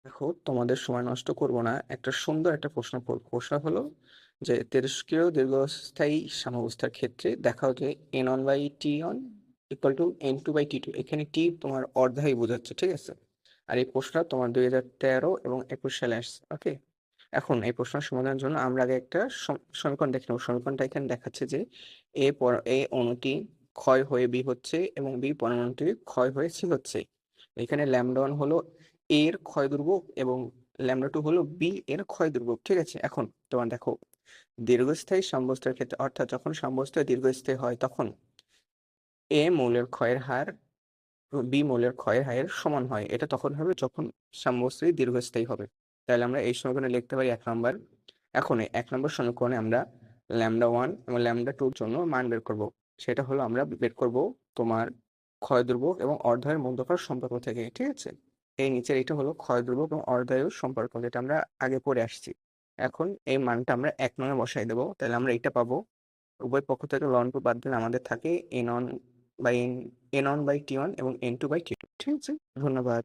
দেখো, তোমাদের সময় নষ্ট করব না। একটা সুন্দর একটা প্রশ্ন করব। প্রশ্ন হলো যে তেরস্ক্রিয় দীর্ঘস্থায়ী সাম্যাবস্থার ক্ষেত্রে দেখাও যে n1/t1 ইকুয়াল টু n2/t2। এখানে টি তোমার অর্ধায়ু বোঝাচ্ছে, ঠিক আছে? আর এই প্রশ্নটা তোমার 2013 এবং 21 সালে আসছে। ওকে, এখন এই প্রশ্নের সমাধানের জন্য আমরা আগে একটা সমীকরণ দেখে নেবো। সমীকরণটা এখানে দেখাচ্ছে যে এ অণুটি ক্ষয় হয়ে বি হচ্ছে এবং বি পরমাণুটি ক্ষয় হয়ে সি হচ্ছে। এখানে ল্যামডা 1 হলো এ এর ক্ষয় ধ্রুবক এবং ল্যামডা 2 হলো বি এর ক্ষয় ধ্রুবক, ঠিক আছে? এখন তোমার দেখো, দীর্ঘস্থায়ী সাম্যাবস্থার ক্ষেত্রে অর্থাৎ যখন সাম্যাবস্থা দীর্ঘস্থায়ী হয় তখন এ মৌলের ক্ষয়ের হার বি মৌলের ক্ষয়ের হারের সমান হয়। এটা তখন হবে যখন সাম্যাবস্থায় দীর্ঘস্থায়ী হবে। তাহলে আমরা এই সমীকরণে লিখতে পারি 1 নম্বর। এখন এই 1 নম্বর সমীকরণে আমরা ল্যামডা 1 এবং ল্যামডা 2 জন্য মান বের করব। সেটা হলো আমরা বের করব তোমার ক্ষয় ধ্রুবক এবং অর্ধায়ুর মধ্যকার সম্পর্ক থেকে, ঠিক আছে? এই নিচের এটা হলো ক্ষয় ধ্রুবক এবং অর্ধায়ুর সম্পর্ক, যেটা আমরা আগে পড়ে আসছি। এখন এই মানটা আমরা 1 নং বসাই দেবো। তাহলে আমরা এটা পাবো। উভয় পক্ষ থেকে লন টু বাদ দিলে আমাদের থাকে n1/t1 এবং n2/t2, ঠিক আছে? ধন্যবাদ।